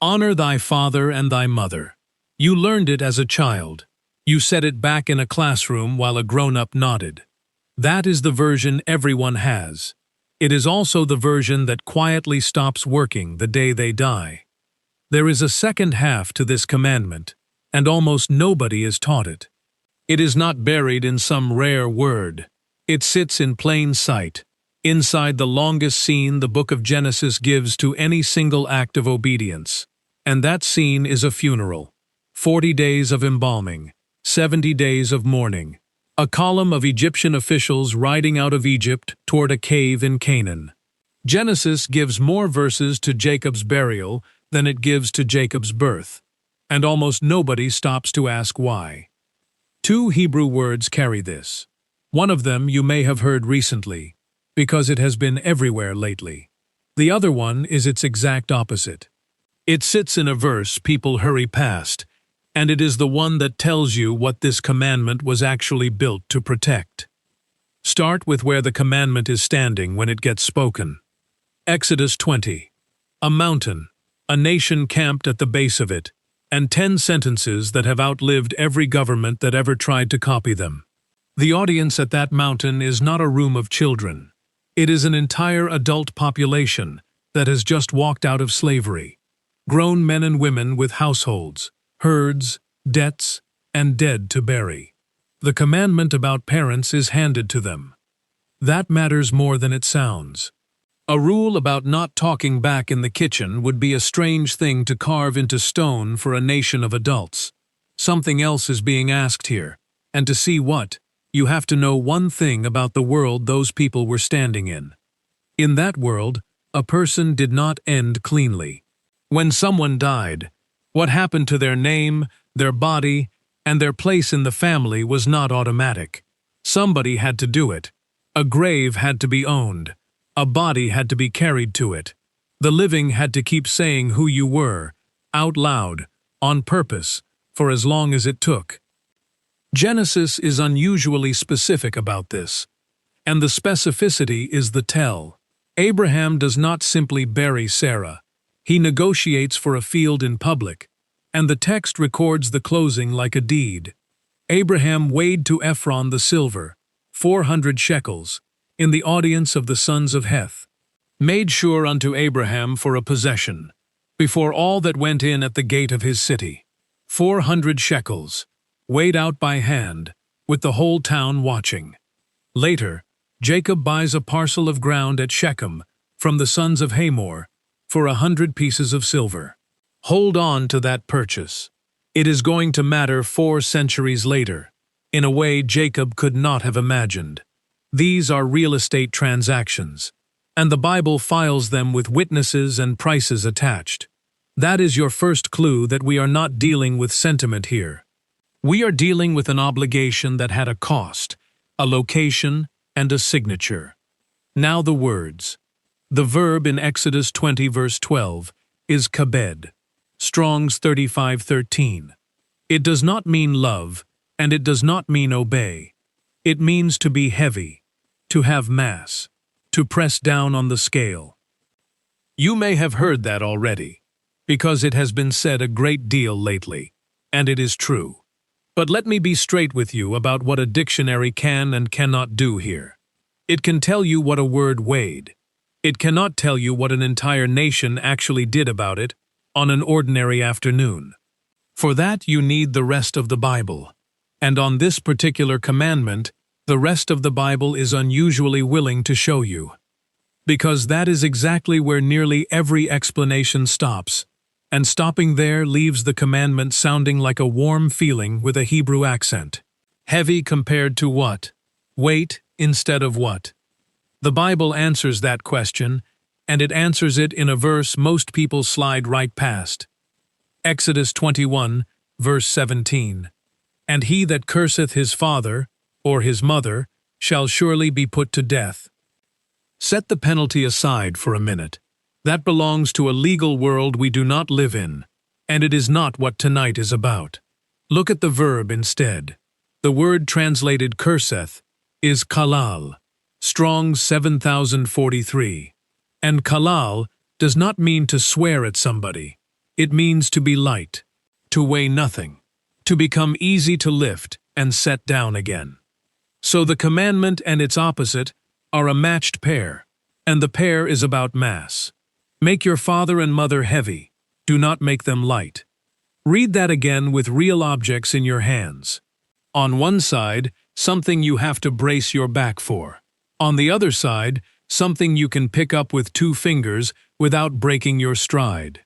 Honor thy father and thy mother. You learned it as a child. You said it back in a classroom while a grown-up nodded. That is the version everyone has. It is also the version that quietly stops working the day they die. There is a second half to this commandment, and almost nobody is taught it. It is not buried in some rare word. It sits in plain sight, inside the longest scene the book of Genesis gives to any single act of obedience. And that scene is a funeral. 40 days of embalming, 70 days of mourning. A column of Egyptian officials riding out of Egypt toward a cave in Canaan. Genesis gives more verses to Jacob's burial than it gives to Jacob's birth, and almost nobody stops to ask why. 2 Hebrew words carry this. One of them you may have heard recently, because it has been everywhere lately. The other one is its exact opposite. It sits in a verse people hurry past, and it is the one that tells you what this commandment was actually built to protect. Start with where the commandment is standing when it gets spoken. Exodus 20. A mountain, a nation camped at the base of it, and 10 sentences that have outlived every government that ever tried to copy them. The audience at that mountain is not a room of children. It is an entire adult population that has just walked out of slavery. Grown men and women with households, herds, debts, and dead to bury. The commandment about parents is handed to them. That matters more than it sounds. A rule about not talking back in the kitchen would be a strange thing to carve into stone for a nation of adults. Something else is being asked here, and to see what, you have to know one thing about the world those people were standing in. In that world, a person did not end cleanly. When someone died, what happened to their name, their body, and their place in the family was not automatic. Somebody had to do it. A grave had to be owned. A body had to be carried to it. The living had to keep saying who you were, out loud, on purpose, for as long as it took. Genesis is unusually specific about this, and the specificity is the tell. Abraham does not simply bury Sarah. He negotiates for a field in public, and the text records the closing like a deed. Abraham weighed to Ephron the silver, 400 shekels, in the audience of the sons of Heth, made sure unto Abraham for a possession, before all that went in at the gate of his city. 400 shekels, weighed out by hand, with the whole town watching. Later, Jacob buys a parcel of ground at Shechem from the sons of Hamor for 100 pieces of silver. Hold on to that purchase. It is going to matter 4 centuries later, in a way Jacob could not have imagined. These are real estate transactions, and the Bible files them with witnesses and prices attached. That is your first clue that we are not dealing with sentiment here. We are dealing with an obligation that had a cost, a location, and a signature. Now the words. The verb in Exodus 20 verse 12 is kabed, Strong's 35:13. It does not mean love, and it does not mean obey. It means to be heavy, to have mass, to press down on the scale. You may have heard that already, because it has been said a great deal lately, and it is true. But let me be straight with you about what a dictionary can and cannot do here. It can tell you what a word weighed. It cannot tell you what an entire nation actually did about it on an ordinary afternoon. For that you need the rest of the Bible. And on this particular commandment, the rest of the Bible is unusually willing to show you. Because that is exactly where nearly every explanation stops, and stopping there leaves the commandment sounding like a warm feeling with a Hebrew accent. Heavy compared to what? Weight instead of what? The Bible answers that question, and it answers it in a verse most people slide right past. Exodus 21, verse 17. And he that curseth his father, or his mother, shall surely be put to death. Set the penalty aside for a minute. That belongs to a legal world we do not live in, and it is not what tonight is about. Look at the verb instead. The word translated curseth is qalal, Strong's 7043. And qalal does not mean to swear at somebody. It means to be light, to weigh nothing, to become easy to lift and set down again. So the commandment and its opposite are a matched pair, and the pair is about mass. Make your father and mother heavy, do not make them light. Read that again with real objects in your hands. On one side, something you have to brace your back for. On the other side, something you can pick up with 2 fingers without breaking your stride.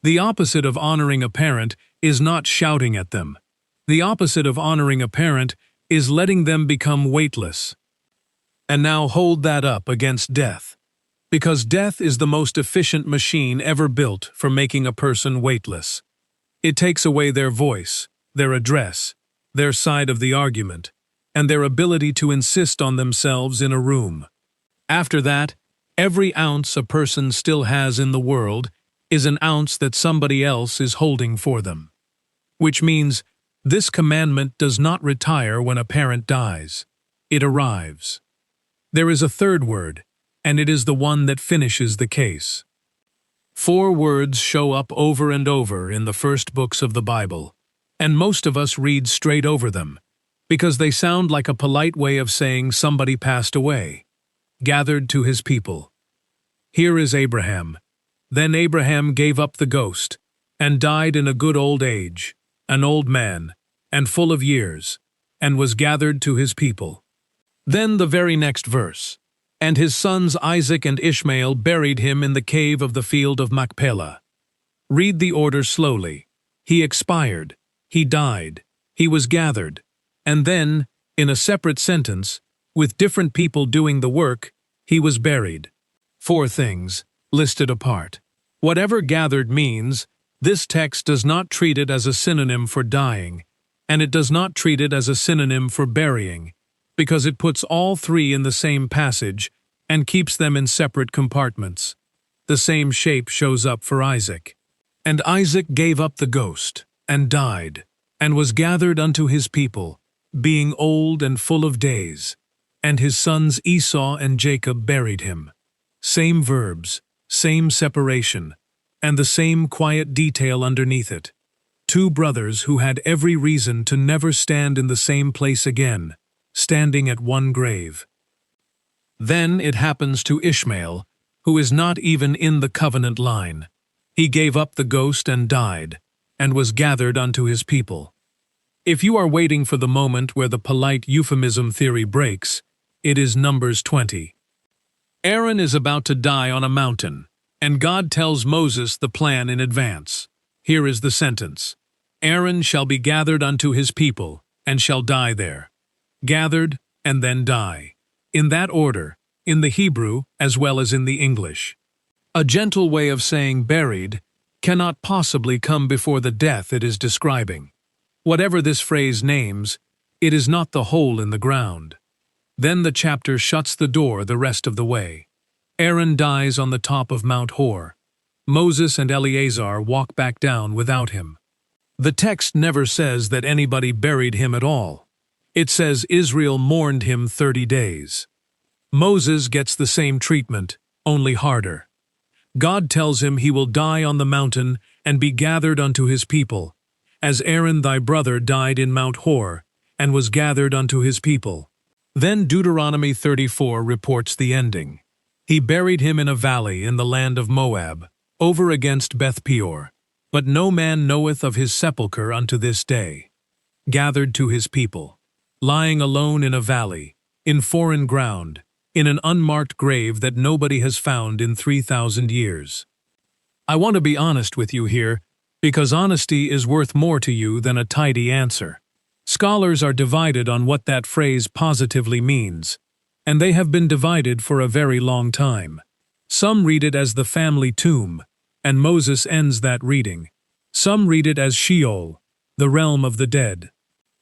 The opposite of honoring a parent is not shouting at them. The opposite of honoring a parent is letting them become weightless. And now hold that up against death, because death is the most efficient machine ever built for making a person weightless. It takes away their voice, their address, their side of the argument, and their ability to insist on themselves in a room. After that, every ounce a person still has in the world is an ounce that somebody else is holding for them. Which means this commandment does not retire when a parent dies. It arrives. There is a third word, and it is the one that finishes the case. 4 words show up over and over in the first books of the Bible, and most of us read straight over them, because they sound like a polite way of saying somebody passed away. Gathered to his people. Here is Abraham. Then Abraham gave up the ghost, and died in a good old age, an old man, and full of years, and was gathered to his people. Then the very next verse. And his sons Isaac and Ishmael buried him in the cave of the field of Machpelah. Read the order slowly. He expired, he died, he was gathered, and then, in a separate sentence, with different people doing the work, he was buried. 4 things, listed apart. Whatever gathered means, this text does not treat it as a synonym for dying, and it does not treat it as a synonym for burying, because it puts all 3 in the same passage and keeps them in separate compartments. The same shape shows up for Isaac. And Isaac gave up the ghost, and died, and was gathered unto his people, being old and full of days. And his sons Esau and Jacob buried him. Same verbs, same separation, and the same quiet detail underneath it. 2 brothers who had every reason to never stand in the same place again, standing at one grave. Then it happens to Ishmael, who is not even in the covenant line. He gave up the ghost and died, and was gathered unto his people. If you are waiting for the moment where the polite euphemism theory breaks, it is Numbers 20. Aaron is about to die on a mountain, and God tells Moses the plan in advance. Here is the sentence. Aaron shall be gathered unto his people, and shall die there. Gathered, and then die. In that order, in the Hebrew as well as in the English. A gentle way of saying buried cannot possibly come before the death it is describing. Whatever this phrase names, it is not the hole in the ground. Then the chapter shuts the door the rest of the way. Aaron dies on the top of Mount Hor. Moses and Eleazar walk back down without him. The text never says that anybody buried him at all. It says Israel mourned him 30 days. Moses gets the same treatment, only harder. God tells him he will die on the mountain and be gathered unto his people, as Aaron thy brother died in Mount Hor, and was gathered unto his people. Then Deuteronomy 34 reports the ending. He buried him in a valley in the land of Moab, over against Beth Peor, but no man knoweth of his sepulchre unto this day. Gathered to his people, lying alone in a valley, in foreign ground, in an unmarked grave that nobody has found in 3,000 years. I want to be honest with you here, because honesty is worth more to you than a tidy answer. Scholars are divided on what that phrase positively means, and they have been divided for a very long time. Some read it as the family tomb, and Moses ends that reading. Some read it as Sheol, the realm of the dead.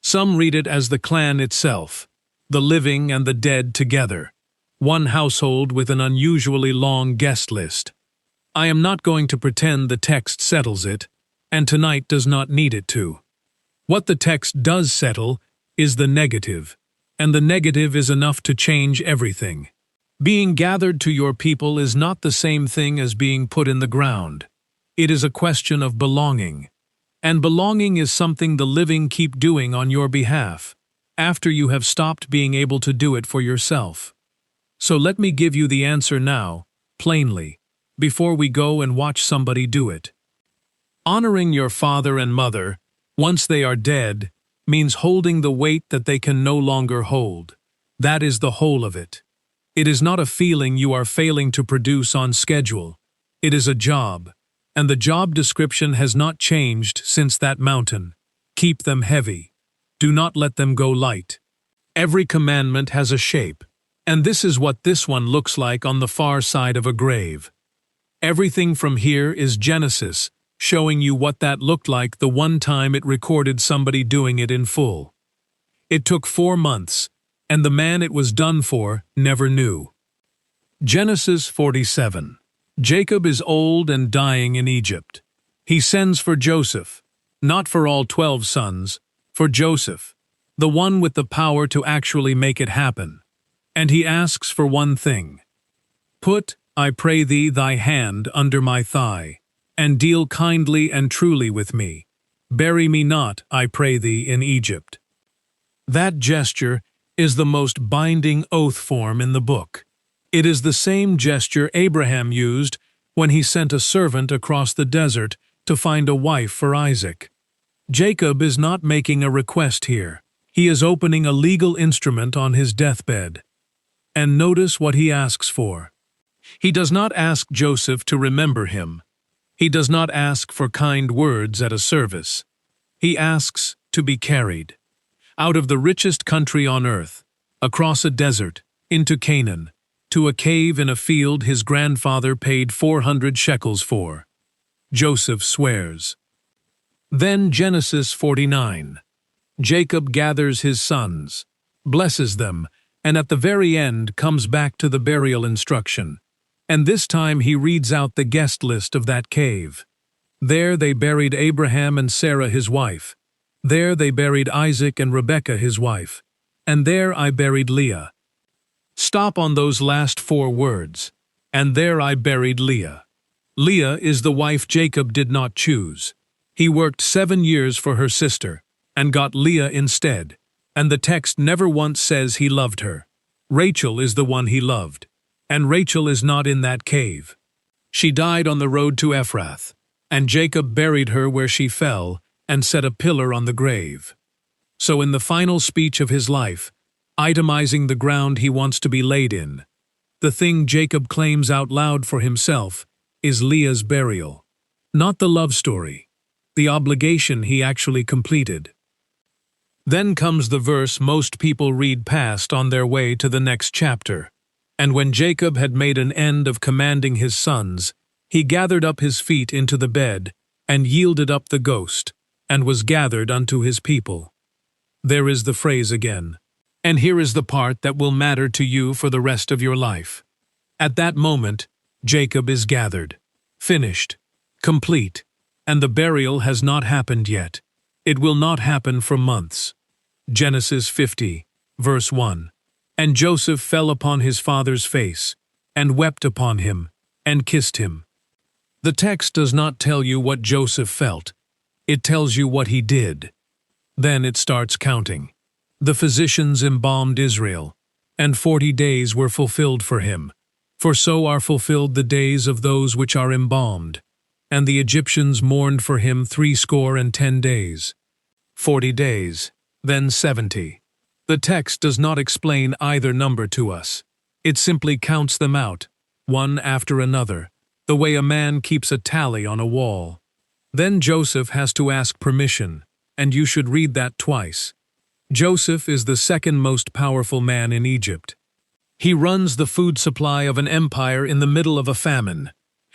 Some read it as the clan itself, the living and the dead together, one household with an unusually long guest list. I am not going to pretend the text settles it, and tonight does not need it to. What the text does settle is the negative, and the negative is enough to change everything. Being gathered to your people is not the same thing as being put in the ground. It is a question of belonging. And belonging is something the living keep doing on your behalf, after you have stopped being able to do it for yourself. So let me give you the answer now, plainly, before we go and watch somebody do it. Honoring your father and mother, once they are dead, means holding the weight that they can no longer hold. That is the whole of it. It is not a feeling you are failing to produce on schedule. It is a job, and the job description has not changed since that mountain. Keep them heavy. Do not let them go light. Every commandment has a shape, and this is what this one looks like on the far side of a grave. Everything from here is Genesis, showing you what that looked like the one time it recorded somebody doing it in full. It took 4 months, and the man it was done for never knew. Genesis 47. Jacob is old and dying in Egypt. He sends for Joseph, not for all 12 sons, for Joseph, the one with the power to actually make it happen. And he asks for one thing. Put, I pray thee, thy hand under my thigh, and deal kindly and truly with me. Bury me not, I pray thee, in Egypt. That gesture is the most binding oath form in the book. It is the same gesture Abraham used when he sent a servant across the desert to find a wife for Isaac. Jacob is not making a request here. He is opening a legal instrument on his deathbed. And notice what he asks for. He does not ask Joseph to remember him. He does not ask for kind words at a service. He asks to be carried out of the richest country on earth, across a desert, into Canaan, to a cave in a field his grandfather paid 400 shekels for. Joseph swears. Then Genesis 49. Jacob gathers his sons, blesses them, and at the very end comes back to the burial instruction. And this time he reads out the guest list of that cave. There they buried Abraham and Sarah his wife. There they buried Isaac and Rebekah his wife. And there I buried Leah. Stop on those last 4 words. And there I buried Leah. Leah is the wife Jacob did not choose. He worked 7 years for her sister, and got Leah instead, and the text never once says he loved her. Rachel is the one he loved, and Rachel is not in that cave. She died on the road to Ephrath, and Jacob buried her where she fell and set a pillar on the grave. So in the final speech of his life, itemizing the ground he wants to be laid in, the thing Jacob claims out loud for himself is Leah's burial, not the love story, the obligation he actually completed. Then comes the verse most people read past on their way to the next chapter. And when Jacob had made an end of commanding his sons, he gathered up his feet into the bed, and yielded up the ghost, and was gathered unto his people. There is the phrase again. And here is the part that will matter to you for the rest of your life. At that moment, Jacob is gathered, finished, complete, and the burial has not happened yet. It will not happen for months. Genesis 50, verse 1. And Joseph fell upon his father's face, and wept upon him, and kissed him. The text does not tell you what Joseph felt. It tells you what he did. Then it starts counting. The physicians embalmed Israel, and 40 days were fulfilled for him. For so are fulfilled the days of those which are embalmed. And the Egyptians mourned for him 70 days. 40 days, then 70. The text does not explain either number to us. It simply counts them out, one after another, the way a man keeps a tally on a wall. Then Joseph has to ask permission, and you should read that twice. Joseph is the second most powerful man in Egypt. He runs the food supply of an empire in the middle of a famine,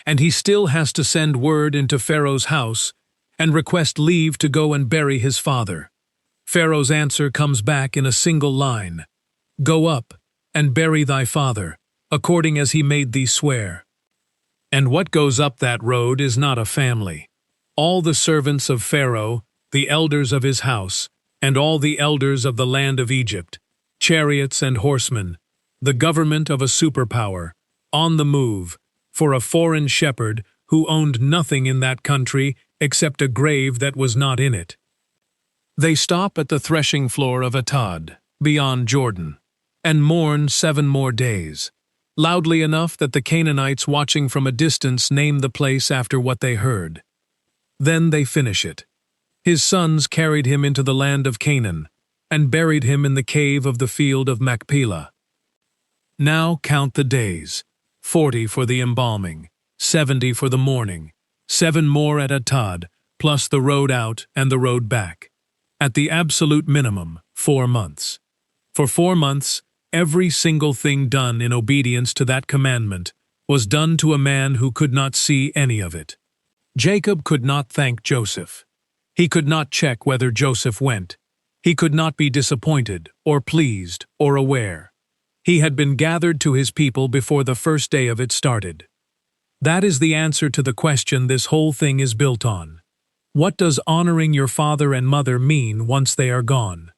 and he still has to send word into Pharaoh's house and request leave to go and bury his father. Pharaoh's answer comes back in a single line. Go up and bury thy father, according as he made thee swear. And what goes up that road is not a family. All the servants of Pharaoh, the elders of his house, and all the elders of the land of Egypt, chariots and horsemen, the government of a superpower, on the move, for a foreign shepherd who owned nothing in that country except a grave that was not in it. They stop at the threshing floor of Atad, beyond Jordan, and mourn 7 more days, loudly enough that the Canaanites watching from a distance name the place after what they heard. Then they finish it. His sons carried him into the land of Canaan, and buried him in the cave of the field of Machpelah. Now count the days, 40 for the embalming, 70 for the mourning, 7 more at Atad, plus the road out and the road back. At the absolute minimum, 4 months. For 4 months, every single thing done in obedience to that commandment was done to a man who could not see any of it. Jacob could not thank Joseph. He could not check whether Joseph went. He could not be disappointed, or pleased, or aware. He had been gathered to his people before the first day of it started. That is the answer to the question this whole thing is built on. What does honoring your father and mother mean once they are gone?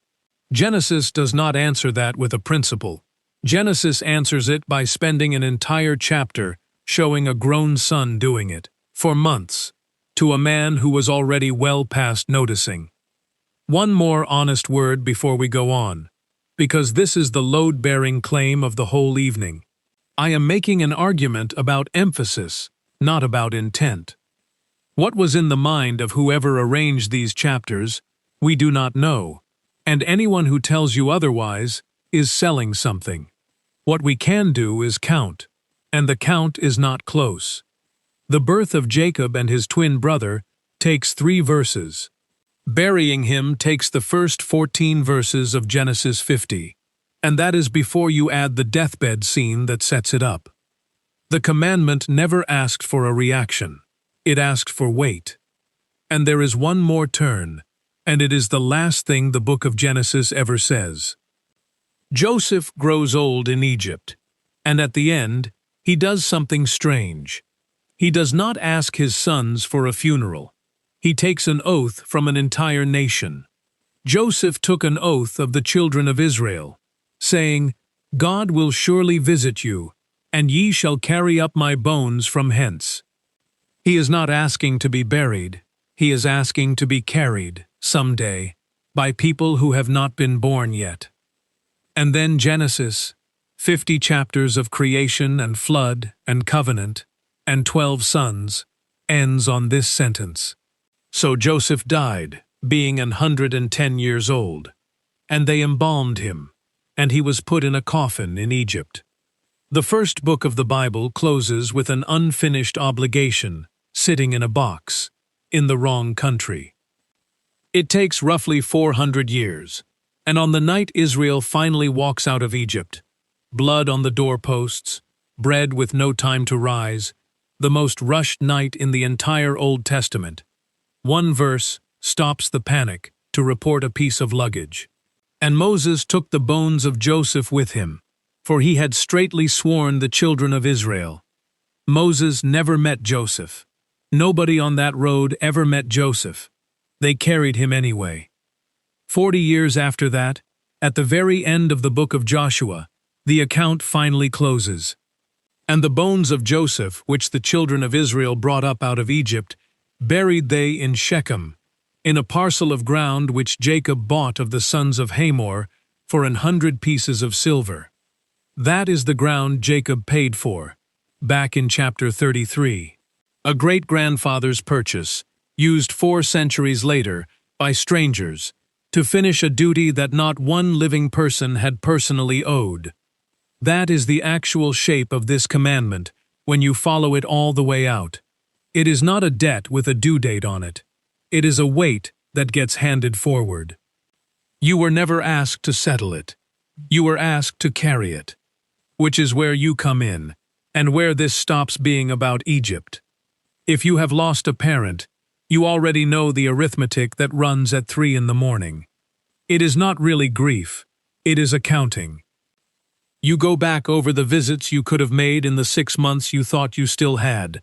Genesis does not answer that with a principle. Genesis answers it by spending an entire chapter showing a grown son doing it, for months, to a man who was already well past noticing. One more honest word before we go on, because this is the load-bearing claim of the whole evening. I am making an argument about emphasis, not about intent. What was in the mind of whoever arranged these chapters, we do not know, and anyone who tells you otherwise is selling something. What we can do is count, and the count is not close. The birth of Jacob and his twin brother takes 3 verses. Burying him takes the first 14 verses of Genesis 50, and that is before you add the deathbed scene that sets it up. The commandment never asked for a reaction. It asked for wait. And there is one more turn, and it is the last thing the book of Genesis ever says. Joseph grows old in Egypt, and at the end, he does something strange. He does not ask his sons for a funeral. He takes an oath from an entire nation. Joseph took an oath of the children of Israel, saying, God will surely visit you, and ye shall carry up my bones from hence. He is not asking to be buried. He is asking to be carried, someday, by people who have not been born yet. And then Genesis, 50 chapters of creation and flood and covenant, and 12 sons, ends on this sentence. So Joseph died, being 110 years old, and they embalmed him, and he was put in a coffin in Egypt. The first book of the Bible closes with an unfinished obligation, sitting in a box, in the wrong country. It takes roughly 400 years, and on the night Israel finally walks out of Egypt, blood on the doorposts, bread with no time to rise, the most rushed night in the entire Old Testament, one verse stops the panic to report a piece of luggage. And Moses took the bones of Joseph with him, for he had straitly sworn the children of Israel. Moses never met Joseph. Nobody on that road ever met Joseph. They carried him anyway. 40 years after that, at the very end of the book of Joshua, the account finally closes. And the bones of Joseph, which the children of Israel brought up out of Egypt, buried they in Shechem, in a parcel of ground which Jacob bought of the sons of Hamor for 100 pieces of silver. That is the ground Jacob paid for, back in chapter 33. A great-grandfather's purchase, used 4 centuries later by strangers, to finish a duty that not one living person had personally owed. That is the actual shape of this commandment when you follow it all the way out. It is not a debt with a due date on it. It is a weight that gets handed forward. You were never asked to settle it. You were asked to carry it, which is where you come in, and where this stops being about Egypt. If you have lost a parent, you already know the arithmetic that runs at 3 in the morning. It is not really grief. It is accounting. You go back over the visits you could have made in the 6 months you thought you still had,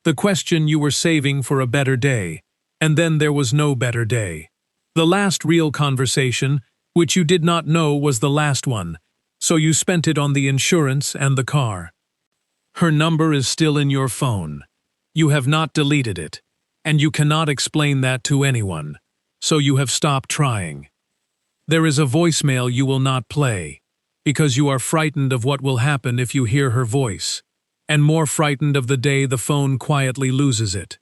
the question you were saving for a better day, and then there was no better day. The last real conversation, which you did not know was the last one, so you spent it on the insurance and the car. Her number is still in your phone. You have not deleted it, and you cannot explain that to anyone, so you have stopped trying. There is a voicemail you will not play, because you are frightened of what will happen if you hear her voice, and more frightened of the day the phone quietly loses it.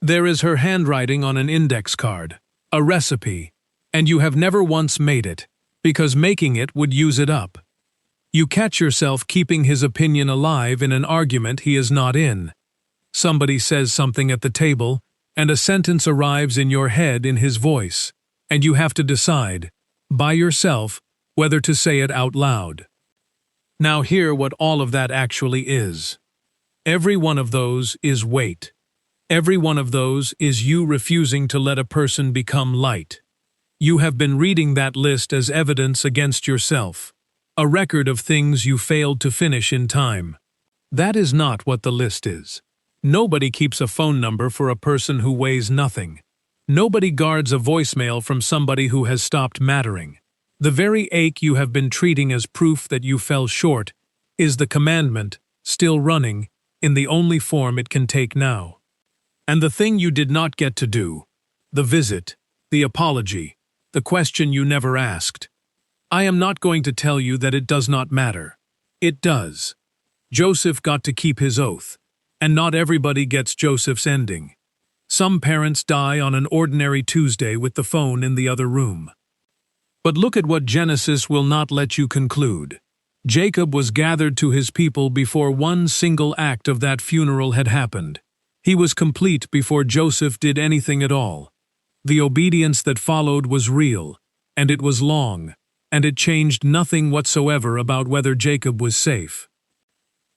There is her handwriting on an index card, a recipe, and you have never once made it, because making it would use it up. You catch yourself keeping his opinion alive in an argument he is not in. Somebody says something at the table, and a sentence arrives in your head in his voice, and you have to decide, by yourself, whether to say it out loud. Now hear what all of that actually is. Every one of those is weight. Every one of those is you refusing to let a person become light. You have been reading that list as evidence against yourself, a record of things you failed to finish in time. That is not what the list is. Nobody keeps a phone number for a person who weighs nothing. Nobody guards a voicemail from somebody who has stopped mattering. The very ache you have been treating as proof that you fell short is the commandment, still running, in the only form it can take now. And the thing you did not get to do, the visit, the apology, the question you never asked. I am not going to tell you that it does not matter. It does. Joseph got to keep his oath, and not everybody gets Joseph's ending. Some parents die on an ordinary Tuesday with the phone in the other room. But look at what Genesis will not let you conclude. Jacob was gathered to his people before one single act of that funeral had happened. He was complete before Joseph did anything at all. The obedience that followed was real, and it was long, and it changed nothing whatsoever about whether Jacob was safe.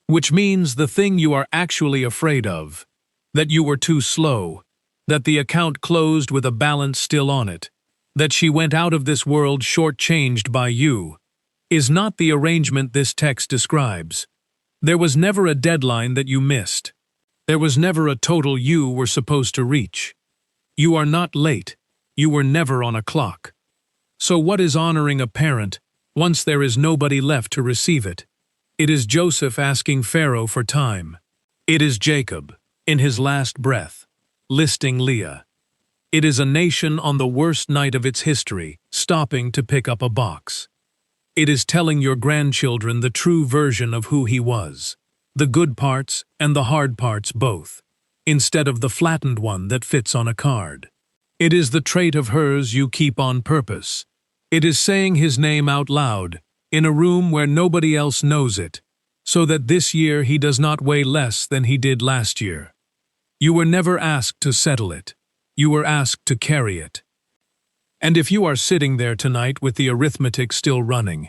Which means the thing you are actually afraid of, that you were too slow, that the account closed with a balance still on it, that she went out of this world shortchanged by you, is not the arrangement this text describes. There was never a deadline that you missed. There was never a total you were supposed to reach. You are not late. You were never on a clock. So what is honoring a parent once there is nobody left to receive it? It is Joseph asking Pharaoh for time. It is Jacob, in his last breath, listing Leah. It is a nation on the worst night of its history, stopping to pick up a box. It is telling your grandchildren the true version of who he was, the good parts and the hard parts both, instead of the flattened one that fits on a card. It is the trait of hers you keep on purpose. It is saying his name out loud, in a room where nobody else knows it, so that this year he does not weigh less than he did last year. You were never asked to settle it. You were asked to carry it. And if you are sitting there tonight with the arithmetic still running,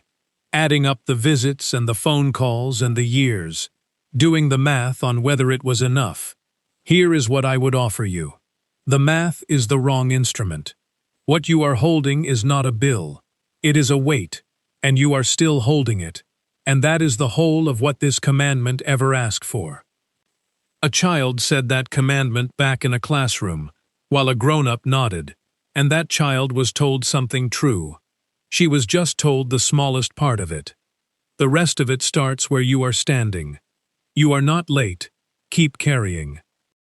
adding up the visits and the phone calls and the years, doing the math on whether it was enough, here is what I would offer you. The math is the wrong instrument. What you are holding is not a bill. It is a weight, and you are still holding it, and that is the whole of what this commandment ever asked for. A child said that commandment back in a classroom, while a grown-up nodded, and that child was told something true. She was just told the smallest part of it. The rest of it starts where you are standing. You are not late. Keep carrying.